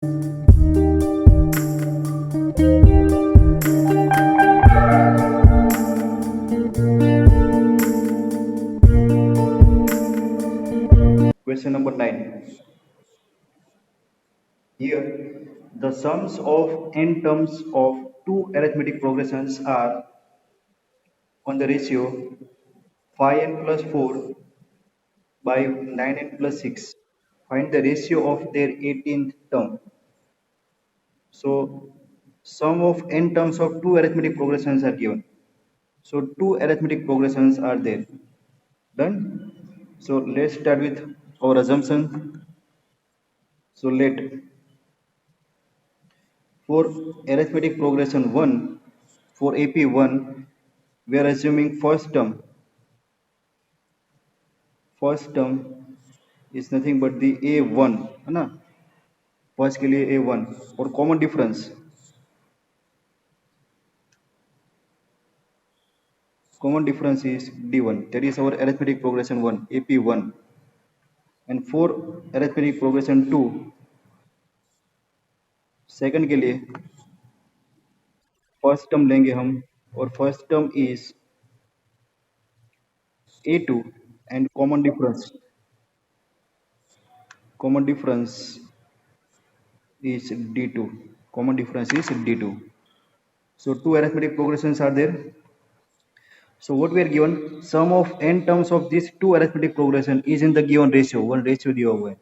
Question number 9. Here, the sums of n terms of two arithmetic progressions are on the ratio 5n plus 4 by 9n plus 6. Find the ratio of their 18th term. So, sum of n terms of two arithmetic progressions are given. So, two arithmetic progressions are there. Done? So, let's start with our assumption. So, for arithmetic progression 1, for AP1, we are assuming first term is nothing but the A1 है ना, first के लिए A1 और common difference is D1. That is our arithmetic progression 1 AP1. And for arithmetic progression 2, second के लिए first term लेंगे हम और first term is A2 and common difference is D2. Common difference is D2. So two arithmetic progressions are there. So what we are given, sum of n terms of these two arithmetic progression is in the given ratio. One ratio दिया हुआ है.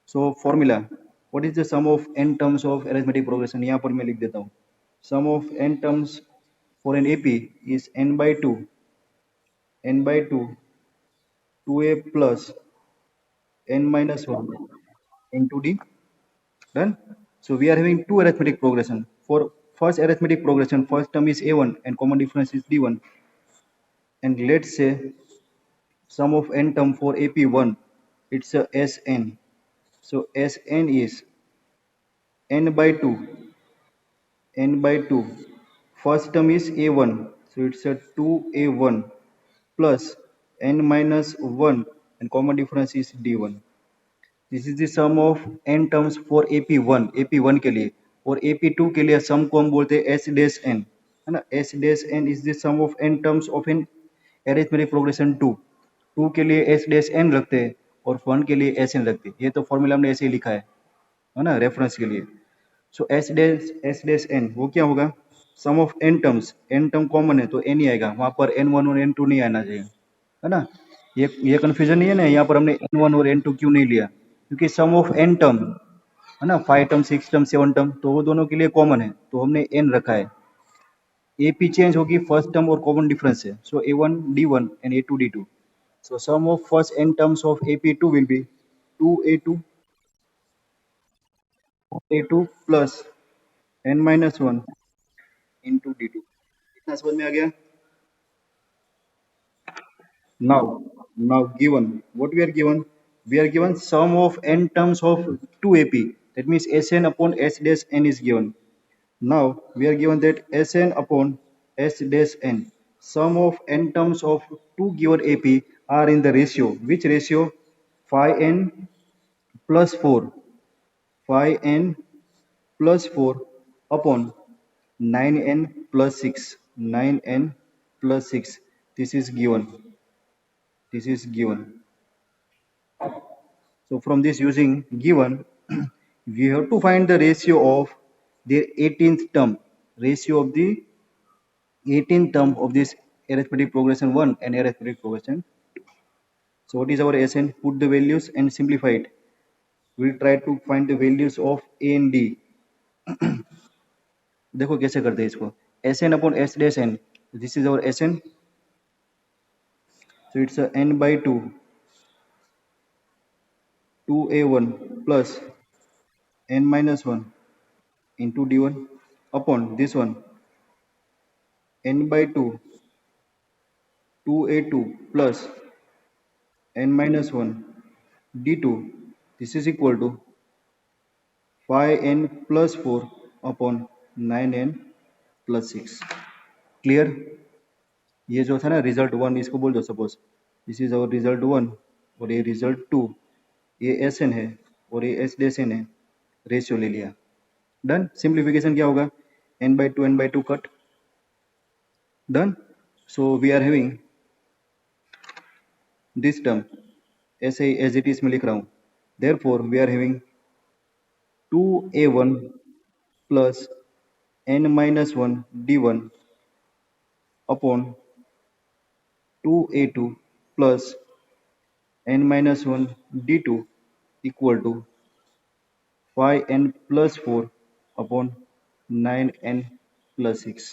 So formula, what is the sum of n terms of arithmetic progression? यहाँ पर मैं लिख देता हूँ. Sum of n terms for an AP is n by 2, 2a plus n minus 1 into D. Done. So we are having two arithmetic progression. For first arithmetic progression, first term is A1 and common difference is D1. And let's say sum of n term for AP1, it's a Sn. So Sn is n by 2, First term is A1, so it's a 2A1 plus n minus 1 and common difference is D1. This is the sum of n terms for AP1 के लिए. और AP2 के लिए sum को हम बोलते हैं S dash n, है ना. S dash n is the sum of n terms of an arithmetic progression 2. 2 के लिए S dash n रखते हैं और 1 के लिए Sn रखते हैं. ये तो फॉर्मूला हमने ऐसे ही लिखा है ना, रेफरेंस के लिए. सो S dash n वो क्या होगा, sum of n terms. n term common है तो n ही आएगा, वहां पर n1 और n2 नहीं आना चाहिए, है ना. ये कंफ्यूजन नहीं है ना, यहाँ पर हमने n1 और n2 क्यों नहीं लिया, क्योंकि सम ऑफ n टर्म है ना, 5 टर्म 6 टर्म 7 टर्म, तो वो दोनों के लिए कॉमन है तो हमने n रखा है. AP चेंज होगी फर्स्ट टर्म और कॉमन डिफरेंस है. So A1 D1 and A2 D2. So sum of first n terms of AP2 will be 2A2 plus n minus 1 into D2. इतना समझ में आ गया. Now given what we are given sum of n terms of 2AP, that means Sn upon S dash n is given. Now we are given that Sn upon S dash n, sum of n terms of two given AP are in the ratio. Which ratio? Phi n plus 4 upon 9n plus 6. 9n plus 6. This is given. So from this using given, we have to find the ratio of the 18th term. Ratio of the 18th term of this arithmetic progression 1 and arithmetic progression 2. So what is our Sn? Put the values and simplify it. We'll try to find the values of A and D. देखो कैसे करते हैं इसको. Sn upon S dash n. This is our Sn. So it's a n by 2, 2A1 plus n minus 1 into D1 upon this one, n by 2, 2A2 plus n minus 1 D2. This is equal to 5n plus 4 upon 9n plus 6. Clear. ये जो था ना result 1, इसको बोल दो suppose this is our result 1 और ये result 2. ये Sn है और ये S dash n है. रेशियो ले लिया, डन। सिंप्लीफिकेशन क्या होगा, n by 2 cut, done. So we are having this term, ऐसे ही एज इट इज में लिख रहा हूँ, therefore we are having 2a1 plus n minus 1 d1 upon 2a2 plus n minus 1 d2 equal to 5n plus 4 upon 9n plus 6,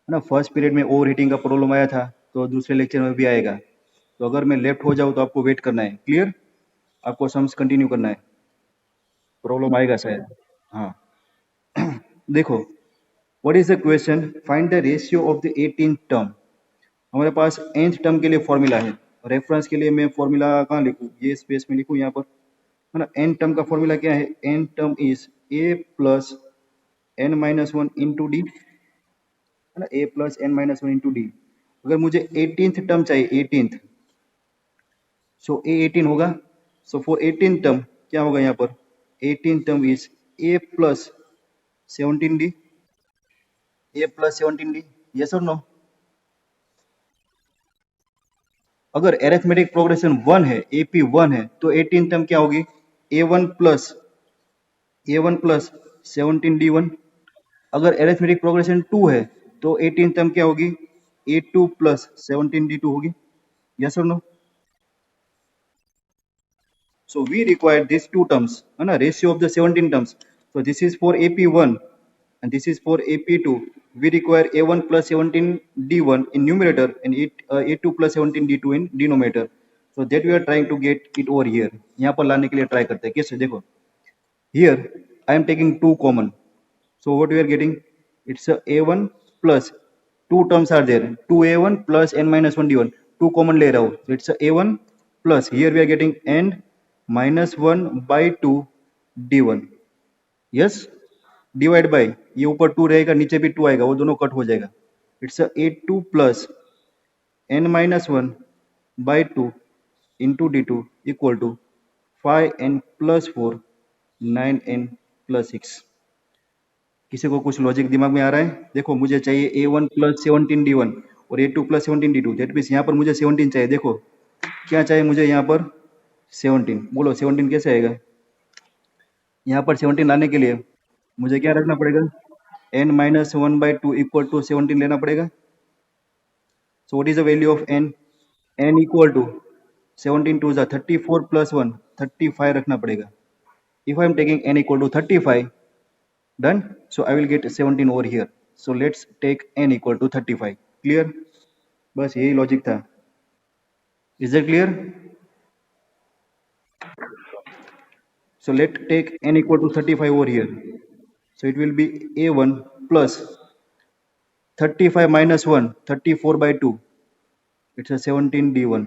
है ना। First period में over heating का प्रॉब्लम आया था, तो दूसरे लेक्चर में भी आएगा। तो अगर मैं लेफ्ट हो जाऊँ तो आपको वेट करना है, क्लियर, आपको सम्स कंटिन्यू करना है, प्रॉब्लम आएगा शायद। हाँ, देखो, what is the question, find the ratio of the 18th term. हमारे पास nth टर्म के लिए फॉर्मूला है, रेफरेंस के लिए मैं फॉर्मूला कहाँ लिखूँ, ये स्पेस में लिखूँ यहाँ पर, है ना। n टर्म का फॉर्मूला क्या है, n term is a plus n minus one into D, है ना, a plus n minus one into D. अगर मुझे 18th टर्म चाहिए, 18th, सो a 18 होगा। सो फॉर 18th टर्म क्या होगा यहाँ पर, 18th term is a plus 17d, a plus 17d, yes और नो। अगर एरिथमेटिक प्रोग्रेशन 1 है, AP 1 है, तो 18 टर्म क्या होगी, A1 प्लस 17D1। अगर एरिथमेटिक प्रोग्रेशन 2 है, तो 18 टर्म क्या होगी, A2 प्लस 17D2 होगी, यस और no. So we require these two terms, है ना, ratio of the 17 terms. So this is for AP1 and this is for AP2. We require A1 plus 17D1 in numerator and A2 plus 17D2 in denominator. So that we are trying to get it over here. यहाँ पर लाने के लिए try करते हैं, कैसे, देखो, here I am taking 2 common. So what we are getting, it's a A1 plus 2 terms are there, 2A1 plus n minus 1 D1, 2 common ले रहा हूँ, so it's a A1 plus here we are getting n minus 1 by 2 D1, yes, divide by, ये ऊपर 2 रहेगा, नीचे भी 2 आएगा, वो दोनों कट हो जाएगा, it's a A2 plus n minus 1 by 2 into D2 equal to 5n plus 4 9n plus 6। किसी को कुछ लॉजिक दिमाग में आ रहा है, देखो, मुझे चाहिए A1 प्लस 17D1 और A2 plus 17D2, that means यहाँ पर मुझे 17 चाहिए। देखो क्या चाहिए मुझे यहाँ पर, 17, बोलो 17 कैसे आएगा, यहाँ पर 17 लाने के लिए मुझे क्या रखना पड़ेगा, n minus 1 by 2 equal to 17 लेना पड़ेगा। So what is the value of n, n equal to 17 to 34 plus 1 35 रखना पड़ेगा। If I am taking n equal to 35, done, so I will get 17 over here, so let's take n equal to 35, clear, बस यही logic था, is it clear? So let take n equal to 35 over here, so it will be A1 plus 35 minus 1 34 by 2, it's a 17D1,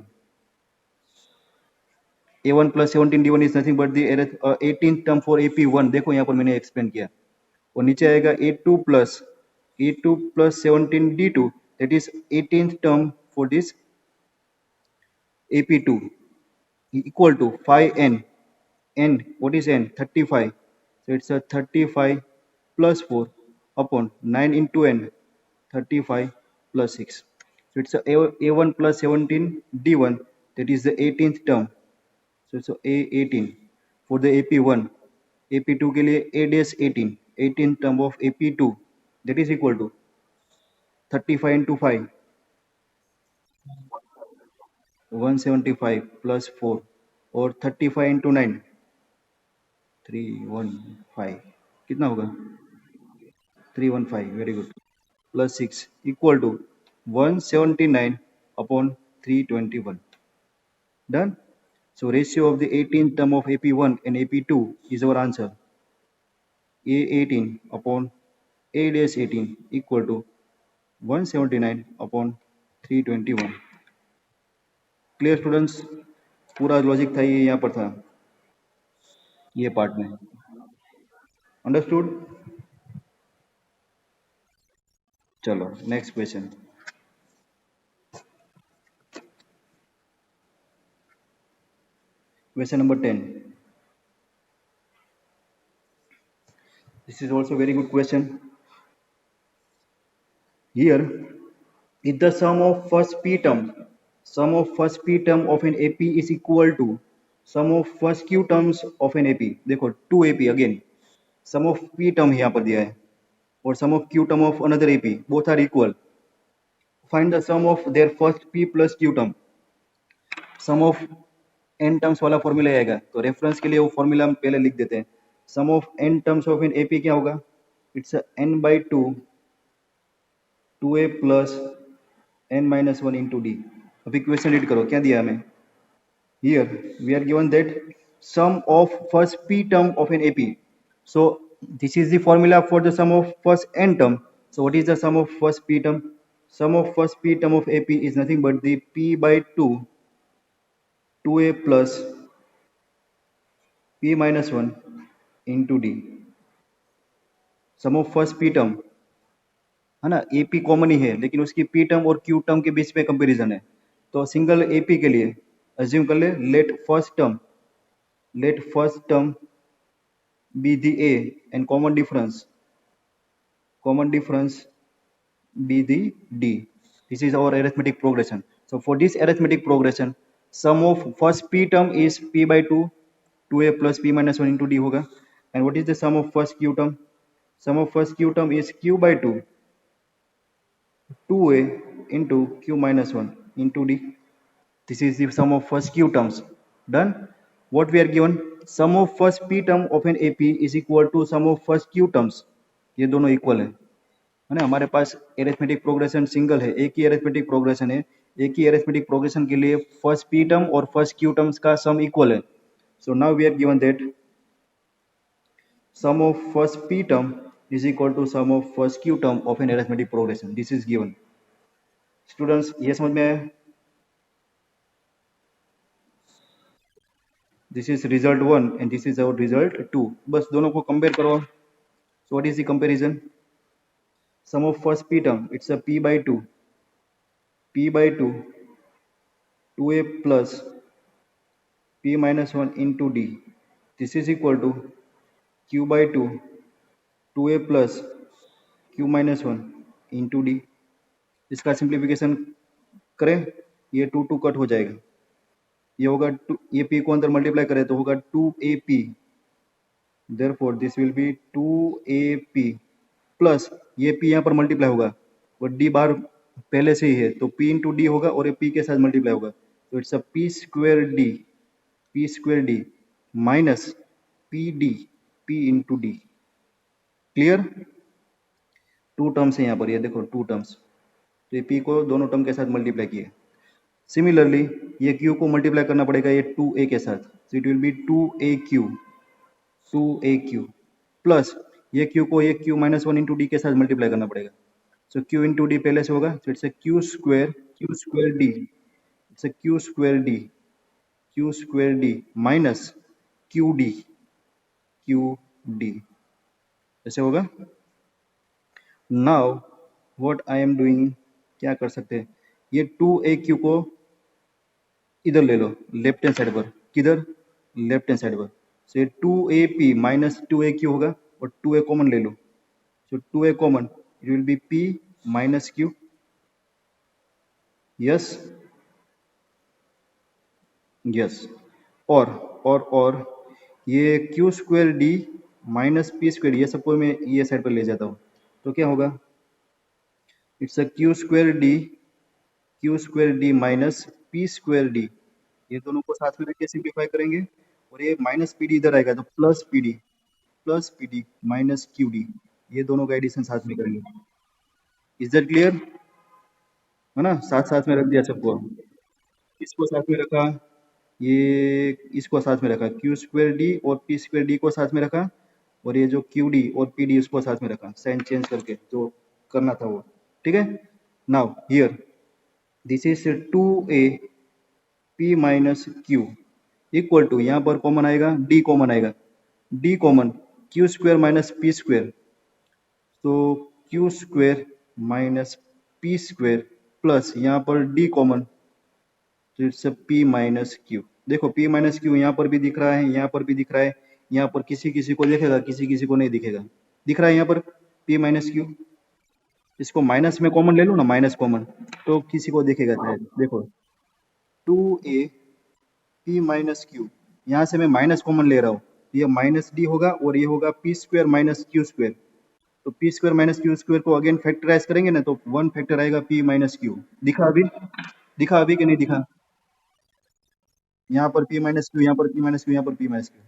A1 plus 17D1 is nothing but the 18th term for AP1, देखो यहाँ पर मैंने explain किया, और नीचे आएगा A2 plus 17D2, that is 18th term for this AP2 equal to 5n, n, what is n, 35, so it's a 35 plus 4 upon 9 into n, 35 plus 6, so it's a A1 plus 17 D1, that is the 18th term, so it's a A18 for the AP1, AP2 के लिए A dash 18, 18th term of AP2, that is equal to 35 into 5, 175 plus 4, और 35 into 9, 315, कितना होगा, 315, very good, plus 6 equal to 179 upon 321, done. So ratio of the 18th term of AP1 and AP2 is our answer, A18 upon A dash 18 equal to 179 upon 321। Clear students, पूरा logic था, ये यहाँ पर था, ये part में, understood. चलो next question, question number 10, This is also very good question. Here, if the sum of first p term of an AP is equal to sum of first q terms of an AP. देखो 2AP again. Sum of p term यहाँ पर दिया है और sum of q term of another AP. Both are equal. Find the sum of their first p plus q term. Sum of n terms वाला formula आएगा, तो reference के लिए वो फॉर्मूला हम पहले लिख देते हैं. Sum of n terms of an AP क्या होगा? It's n/2 2a plus n-1 into D. अब इक्वेशन रीड करो, क्या दिया हमें? Here we are given that sum of first p term of an AP. So this is the formula for the sum of first n term. So what is the sum of first p term? Sum of first p term of AP is nothing but the p/2 2a plus p-1 into d. Sum of first P term है ना, AP common ही है लेकिन उसकी P term और Q term के बीच में कंपैरिजन है. तो सिंगल एपी के लिए अज्यूम कर ले, let first term be the A and common difference be the d. This is our arithmetic progression. So for this arithmetic progression, sum of first p term is p/2 2a plus p-1 into d होगा. And what is the sum of first q term? Sum of first q term is q/2 2a into q-1 into d. This is the sum of first q terms. Done. What we are given? Sum of first p term of an AP is equal to sum of first q terms. ये दोनों equal है ना. हमारे पास arithmetic progression single है, एक ही arithmetic progression है. एक ही arithmetic progression के लिए फर्स्ट पी टर्म और फर्स्ट क्यू टर्म्स का सम इक्वल है. So now we are given that sum of first P term is equal to sum of first Q term of an arithmetic progression. This is given. Students ये समझ में आया? This is result 1 and this is our result 2. बस दोनों को compare करो. So what is the comparison? Sum of first p term, it's a p/2 2a plus p-1 into d. This is equal to q/2 2a plus q-1 into d. इसका simplification करें, ये 2 cut हो जाएगा. ये होगा ये p को अंदर मल्टीप्लाई करें तो होगा 2ap. Therefore this will be 2ap plus ये p यहाँ पर मल्टीप्लाई होगा और d बार पहले से ही है तो p इंटू डी होगा और ये p के साथ मल्टीप्लाई होगा. तो it's a p square D minus p into D. Clear? 2 terms है यहाँ पर, ये देखो 2 टर्म्स. तो ये p को दोनों टर्म के साथ मल्टीप्लाई किए. सिमिलरली ये q को मल्टीप्लाई करना पड़ेगा ये 2a के साथ. सो it will B 2aq plus ये q को ये q-1 इंटू डी के साथ मल्टीप्लाई करना पड़ेगा. सो q इंटू डी पहले से होगा. So it's q square D minus qd ऐसे होगा. Now what I am doing, क्या कर सकते हैं? ये 2aq को इधर ले लो लेफ्ट हैंड साइड पर. किधर? लेफ्ट हैंड साइड पर. सो ये 2ap माइनस 2aq होगा और 2a कॉमन ले लो. सो 2a common, it will B p minus q. Yes और ये q square D minus p square, ये सबको मैं ये साइड पर ले जाता हूँ तो क्या होगा? It's a q square D minus p square D. ये दोनों को साथ में रख के सिंप्लीफाई करेंगे और ये माइनस पी डी इधर आएगा तो plus P D minus Q D. ये दोनों का एडिशन साथ में करेंगे. Is that clear? है ना, साथ में रख दिया सबको. इसको साथ में रखा, ये इसको साथ में रखा, क्यू स्क्वायर डी और पी स्क्वायर डी को साथ में रखा और ये जो क्यू डी और पी डी उसको साथ में रखा साइन चेंज करके जो करना था वो. ठीक है. Now here this is 2a p minus Q equal to, यहाँ पर कॉमन आएगा d common q square minus p square. तो q square minus p square plus यहाँ पर d कॉमन, तो इट्स p माइनस q. देखो p माइनस q यहाँ पर भी दिख रहा है, यहाँ पर भी दिख रहा है. यहाँ पर किसी को दिखेगा, किसी को नहीं दिखेगा. दिख रहा है यहाँ पर p माइनस क्यू। इसको माइनस में कॉमन ले लो ना, माइनस कॉमन, तो किसी को दिखेगा शायद। देखो 2a p माइनस क्यू, यहाँ से मैं माइनस कॉमन ले रहा हूँ, ये माइनस डी होगा और ये होगा P square minus Q square. तो P square minus Q square को अगेन फैक्टराइज करेंगे ना, तो वन फैक्टर आएगा पी माइनस क्यू। दिखा अभी? दिखा अभी कि नहीं दिखा? यहाँ पर p माइनस क्यू, यहाँ पर p माइनस क्यू, यहाँ पर p minus Q.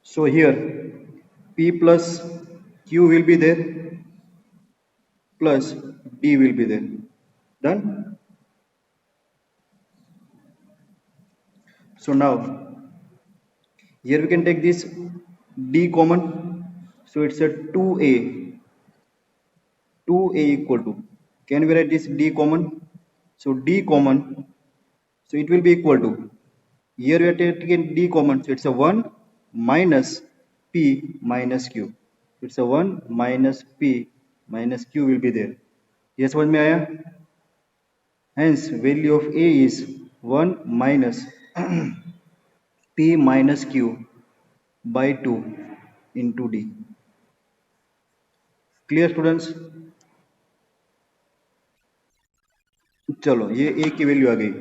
So here p plus q will be there plus d will be there. Done? So now here we can take this d common. So it's a 2a. 2a equal to. Can we write this d common? So d common. So it will be equal to. Here we are taking d common. So it's a 1 minus p minus q. It's a 1 minus p minus q will be there. ये समझ में आया? Hence value of a is 1 minus p minus q by 2 into d. Clear students? चलो ये a की value आ गई।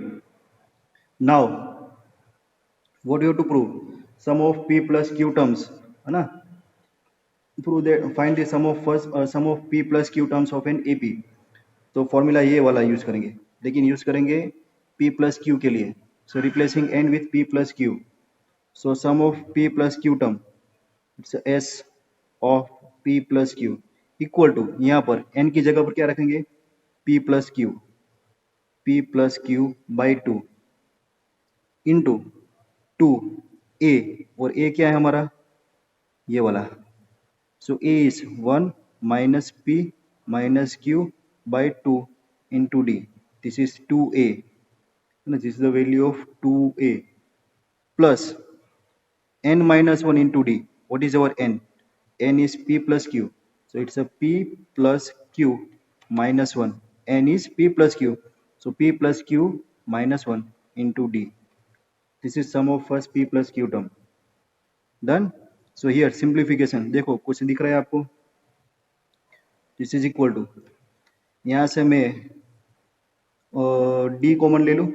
Now what you have to prove? Sum of p plus q terms, है ना? Prove that, find the sum of p plus q terms of an AP. तो formula ये वाला use करेंगे, लेकिन यूज करेंगे p plus q के लिए। सो replacing n with p plus q. So sum of p plus q term, it's s of p plus q equal to, यहाँ पर n की जगह पर क्या रखेंगे? p plus q by 2 into 2a, और a क्या है हमारा? ये वाला। So a is 1 minus p minus q by 2 into d. This is 2a. This is the value of 2a plus n minus 1 into d. What is our n? N is p plus q. So it's a p plus q minus 1. N is p plus q. So p plus q minus 1 into d. This is sum of first p plus q term. Done? So here simplification. देखो कुछ दिख रहा है आपको? This is equal to, यहाँ से मैं d common ले लूँ,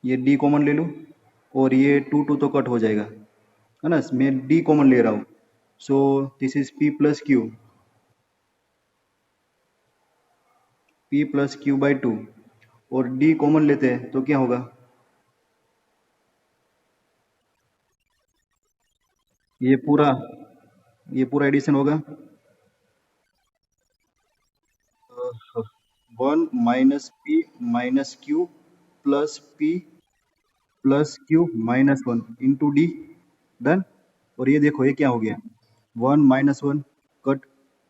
ये d कॉमन ले लूँ, और ये 2 तो कट हो जाएगा, है ना? मैं d कॉमन ले रहा हूँ। So this is p plus Q by 2, और d कॉमन लेते हैं तो क्या होगा? ये पूरा एडिशन होगा 1 minus p minus Q plus p plus Q minus 1 into D. Done? और ये देखो ये क्या हो गया? 1 minus 1 cut,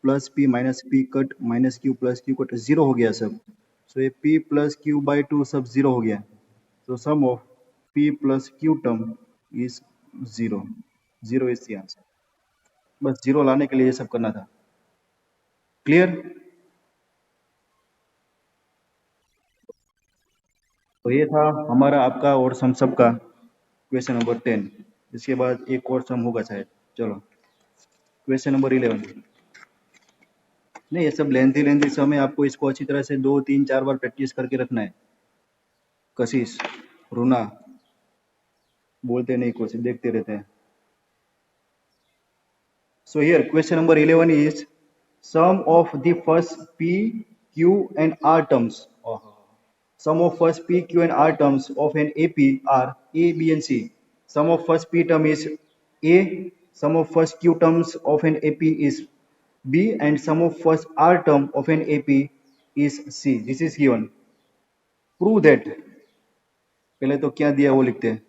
plus P cut, minus Q cut, zero हो गया सब। सो ये p प्लस क्यू बाई 2 सब जीरो हो गया। So sum of p plus Q term is zero. Zero is the answer. बस जीरो लाने के लिए ये सब करना था। क्लियर? तो ये था हमारा आपका और सम सब का क्वेश्चन नंबर 10। इसके बाद एक और सम होगा शायद। चलो क्वेश्चन नंबर 11। नहीं, ये सब लेंथी सम है, आपको इसको अच्छी तरह से 2 3 4 बार प्रैक्टिस करके रखना है। कशिश, रुना बोलते नहीं, कुछ देखते रहते हैं। So here question number 11 is sum of the first p, q and r terms. Sum of first p, q and r terms of an AP are A, B and C. Sum of first p term is A, sum of first q terms of an AP is B, and sum of first r term of an AP is C. This is given. Prove that. पहले तो क्या दिया वो लिखते हैं।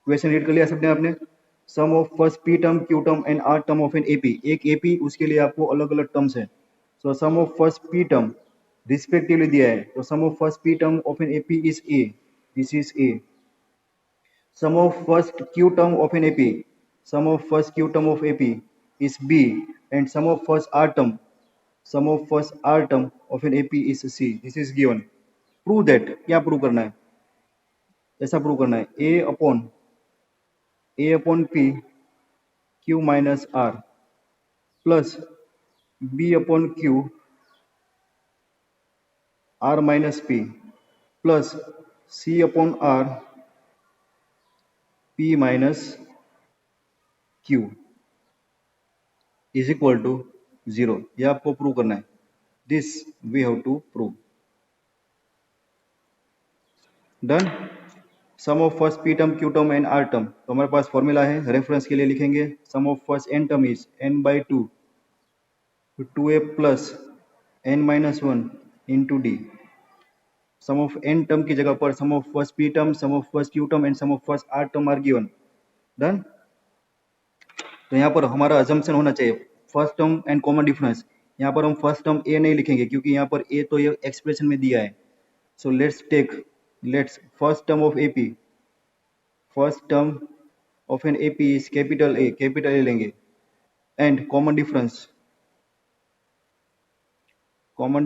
Question read कर लिया सबने आपने? Sum of first P term, Q term and R term of an AP. एक एपी, उसके लिए आपको अलग अलग टर्म्स है। So sum of first P term respectively दिया है, तो sum of first P term of an AP is A, this is A. Sum of first Q term of an AP, sum of first Q term of AP is B, and sum of first R term, sum of first R term of an AP is C. This is given. Prove that. क्या prove करना है? ऐसा prove करना है A upon P Q minus R plus B upon Q R minus P plus C upon R P minus Q is equal to 0। ये आपको prove करना है। This we have to prove. Done. Sum of first P term Q term and R term, तो हमारे पास formula है, reference के लिए लिखेंगे। Sum of first N term is N by two two A plus N minus one into D. Sum of N term की जगह पर sum of first P term, sum of first Q term and sum of first R term are given. Done. तो यहाँ पर हमारा assumption होना चाहिए first term and common difference. यहाँ पर हम फर्स्ट टर्म ए नहीं लिखेंगे क्योंकि यहाँ पर ए तो ये एक्सप्रेशन में दिया है। So let's first term of AP, first term of an AP is capital A लेंगे and common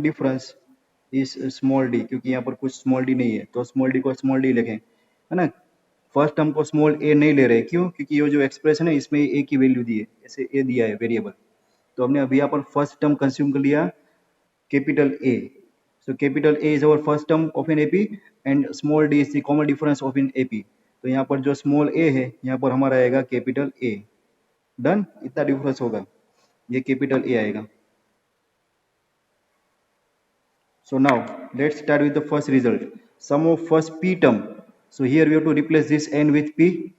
difference is small D, क्योंकि यहाँ पर कुछ स्मॉल डी नहीं है तो स्मॉल डी को स्मॉल डी लिखें, है ना। फर्स्ट टर्म को स्मॉल ए नहीं ले रहे, क्यों? क्योंकि ये जो एक्सप्रेशन है इसमें ए की वैल्यू दी है, ऐसे ए दिया है वेरिएबल। तो हमने अभी यहाँ पर फर्स्ट टर्म कंज्यूम कर लिया capital A. So capital A is our first term of an AP and small D is the common difference of an AP. तो यहाँ पर जो स्मॉल ए है यहाँ पर हमारा आएगा कैपिटल ए। डन। इतना डिफरेंस होगा, ये कैपिटल ए आएगा। So now let's start with the first result. Sum of first p term. So here we have to replace this n with p.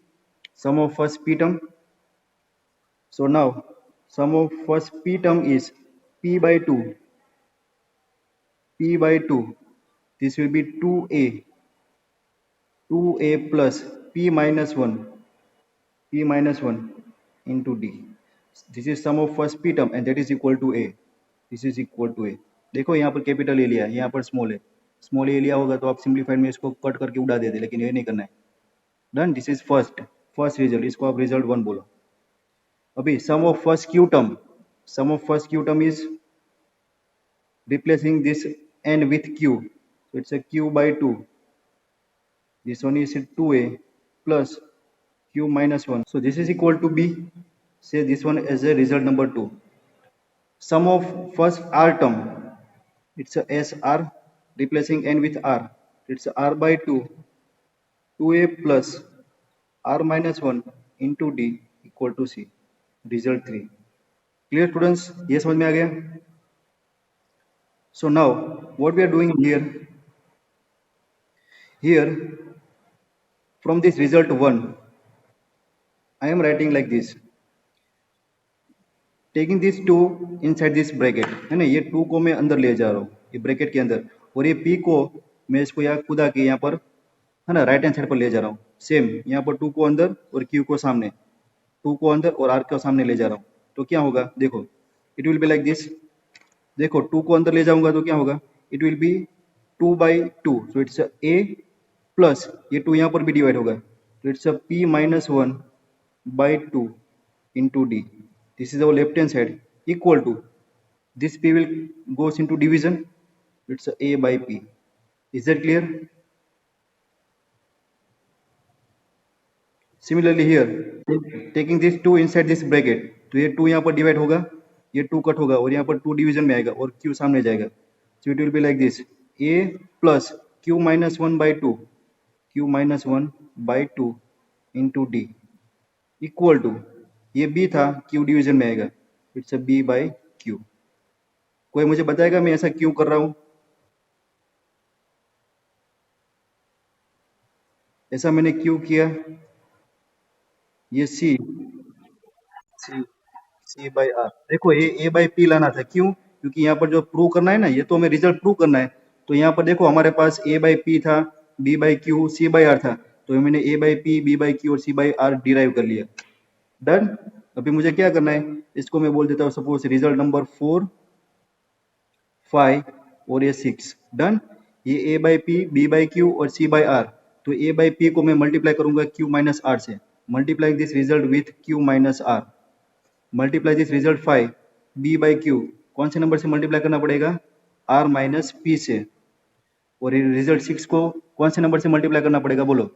Sum of first p term. So now sum of first p term is p by 2. P by 2. This will be 2a. 2a plus p minus 1. P minus 1 into d. This is sum of first p term and that is equal to a. This is equal to a. देखो यहाँ पर capital A लिया है, यहाँ पर small है। Small ए लिया होगा तो आप सिंप्लीफाइड में इसको कट करके उड़ा देते, लेकिन ये नहीं करना है। Done. This is first result, इसको आप रिजल्ट 1 बोलो। अभी sum of first Q term is replacing this N with Q, so it's a q by 2. This one is 2a plus q minus 1. So this is equal to b. Say this one as a result number 2. Sum of first r term, it's a SR replacing n with r. It's r by 2, 2a plus r minus 1 into d equal to c. Result 3. Clear students? ये समझ में आ गया? So now what we are doing here from this result 1, I am writing like this. Taking this 2 inside this bracket, है ना। ये 2 को मैं अंदर ले जा रहा हूँ ये ब्रैकेट के अंदर, और ये p को मैं इसको यहाँ कूदा के यहाँ पर, है ना, राइट हैंड साइड पर ले जा रहा हूँ। सेम यहाँ पर 2 को अंदर और q को सामने, 2 को अंदर और r को सामने ले जा रहा हूँ। तो क्या होगा देखो, it will be like this. देखो 2 को अंदर ले जाऊंगा तो क्या होगा, it will B 2 by 2, so it's a plus ये 2 यहाँ पर भी डिवाइड होगा, तो it's p minus 1 by 2 into d. This is our left hand side equal to this p will goes into division, it's a by p. Is that clear? Similarly here taking this 2 inside this bracket, तो ये 2 यहाँ पर divide होगा, ये 2 cut होगा और यहाँ पर 2 डिवीजन में आएगा और q सामने जाएगा। So it will be like this, a plus q minus 1 by 2, q minus 1 by 2 into d equal to, ये b था, q डिवीजन में आएगा, इट्स b बाई q। कोई मुझे बताएगा मैं ऐसा क्यों कर रहा हूं? ऐसा मैंने क्यों किया? ये c बाई r, देखो ये a बाई p लाना था, क्यों? क्योंकि यहाँ पर जो प्रूव करना है ना, ये तो हमें रिजल्ट प्रूव करना है। तो यहाँ पर देखो हमारे पास a बाई p था, b by q, c by r था, तो मैंने a by p, b by q और c बाई r डिराइव कर लिया। डन। अभी मुझे क्या करना है, इसको मैं बोल देता हूँ सपोज रिजल्ट नंबर 4, 5 और ये 6। डन। ये a by p, b by q और c बाई r, तो a बाई p को मैं मल्टीप्लाई करूंगा q माइनस r से, multiply this result with q minus r, multiply this result 5 b by q, कौन से नंबर से मल्टीप्लाई करना पड़ेगा, r माइनस p से, और रिजल्ट 6 को कौन से नंबर से मल्टीप्लाई करना पड़ेगा बोलो,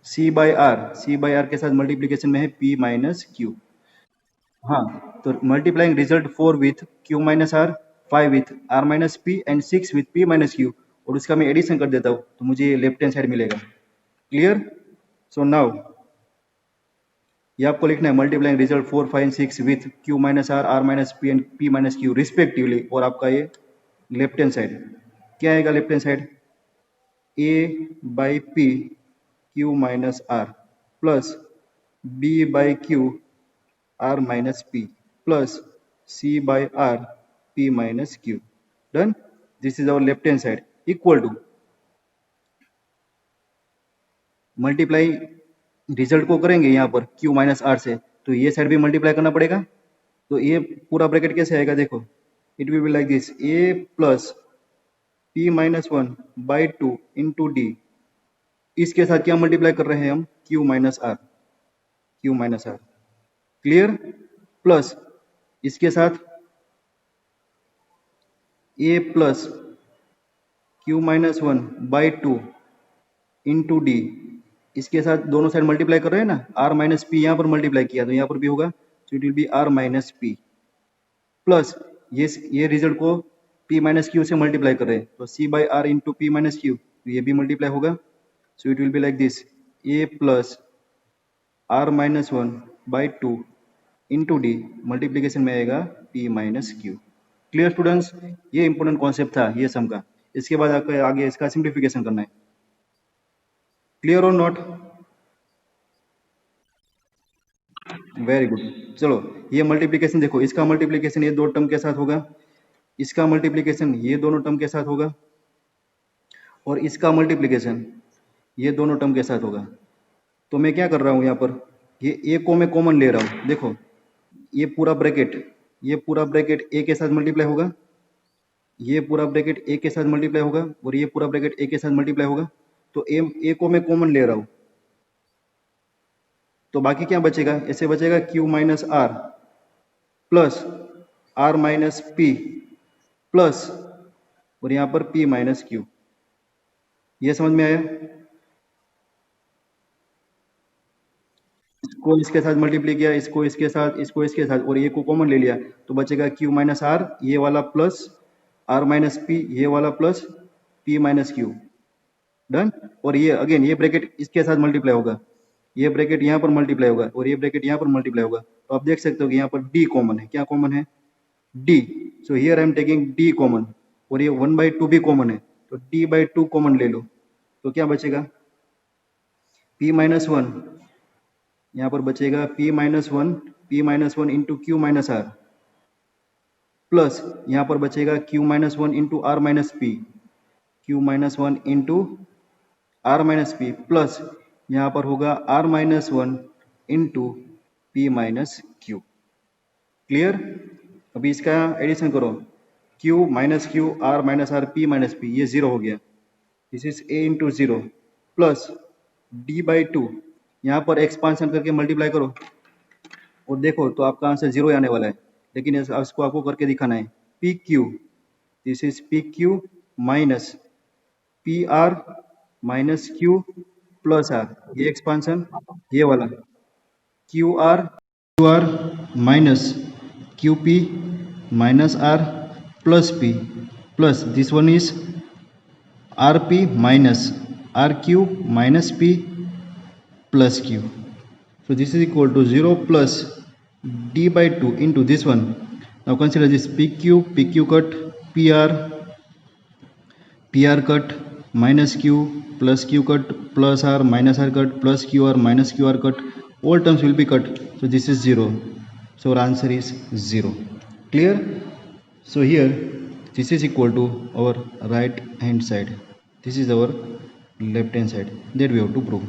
सी बाई आर के साथ मल्टीप्लीकेशन में है पी माइनस क्यू। हाँ, तो multiplying result 4 with Q minus R, 5 with R minus P and 6 with P minus Q, और उसका मैं एडिशन कर देता हूँ तो मुझे लेफ्ट हैंड साइड मिलेगा। क्लियर? सो नाउ ये आपको लिखना है multiplying result 4, 5 and 6 with Q minus R minus P and P minus Q respectively, और आपका ये लेफ्ट हैंड साइड क्या आएगा? Left hand side A by P Q minus R plus B by Q R minus P plus C by R P minus Q. Done? This is our left hand side equal to multiply result को करेंगे यहाँ पर q minus are से, तो ये side भी multiply करना पड़ेगा। तो ये पूरा ब्रैकेट कैसे आएगा? देखो, it will be like this, a plus P minus one by two into D, इसके साथ क्या मल्टीप्लाई कर रहे हैं हम? q minus R, q minus R. Clear? Plus इसके साथ a plus Q minus one by two into D, इसके साथ दोनों साइड मल्टीप्लाई कर रहे हैं ना, आर माइनस पी यहाँ पर मल्टीप्लाई किया तो यहाँ पर भी होगा, तो it will be R minus P plus ये रिजल्ट को पी माइनस क्यू से मल्टीप्लाई कर रहे हैं तो C by R into P minus Q, तो ये भी मल्टीप्लाई होगा। So it will be like this, A plus R minus one by two into D, multiplication में आएगा P minus Q. Clear students? ये इंपॉर्टेंट कॉन्सेप्ट था ये सम का। इसके बाद आपको आगे इसका सिंप्लीफिकेशन करना है। क्लियर और नॉट? Very good. चलो, ये मल्टीप्लीकेशन देखो, इसका मल्टीप्लीकेशन ये दो टर्म के साथ होगा, इसका मल्टीप्लीकेशन ये दोनों टर्म के साथ होगा, और इसका मल्टीप्लीकेशन ये दोनों टर्म के साथ होगा। तो मैं क्या कर रहा हूँ यहाँ पर, ये ए को मैं कॉमन ले रहा हूँ। देखो, ये पूरा ब्रैकेट ए के साथ मल्टीप्लाई होगा, ये पूरा ब्रैकेट ए के साथ मल्टीप्लाई होगा, और ये पूरा ब्रैकेट ए के साथ मल्टीप्लाई होगा। तो ए को मैं कॉमन ले रहा हूँ, तो बाकी क्या बचेगा? ऐसे बचेगा q minus R plus R minus P plus, और यहाँ पर p माइनस क्यू। ये समझ में आया? इसको इसके साथ मल्टीप्लाई किया, इसको इसके साथ, इसको इसके साथ, और ये को कॉमन ले लिया, तो बचेगा q माइनस आर ये वाला प्लस आर माइनस पी ये वाला plus p minus Q. Done? और ये अगेन ये ब्रैकेट इसके साथ मल्टीप्लाई होगा, ये ब्रैकेट यहाँ पर मल्टीप्लाई होगा, और ये ब्रैकेट यहाँ पर मल्टीप्लाई होगा। तो आप देख सकते हो कि यहाँ पर d कॉमन है। क्या कॉमन है? d। So here I am taking d common, और ये 1/2 भी कॉमन है, तो d/2 कॉमन ले लो, तो क्या बचेगा? p माइनस वन, यहाँ पर बचेगा p minus one into Q minus R plus यहाँ पर बचेगा q minus one into are minus P, Q minus one into are minus P plus यहाँ पर होगा r minus one into P minus Q. Clear? अभी इसका addition करो, q minus Q R minus R P minus P, ये zero हो गया, this is a into zero plus d/2, यहाँ पर एक्सपांशन करके मल्टीप्लाई करो और देखो तो आपका आंसर जीरो आने वाला है, लेकिन इसको आपको करके दिखाना है। P Q, this is P Q minus P R minus Q plus R, ये एक्सपांशन, ये वाला Q R minus Q P minus R plus P plus this one is R P minus R Q minus P plus q. So this is equal to 0 plus d/2 into this one. Now consider this pq cut, pr cut minus q plus q cut plus r minus r cut plus qr minus qr cut. All terms will be cut. So this is 0. So our answer is 0. Clear? So here this is equal to our right hand side. This is our left hand side that we have to prove.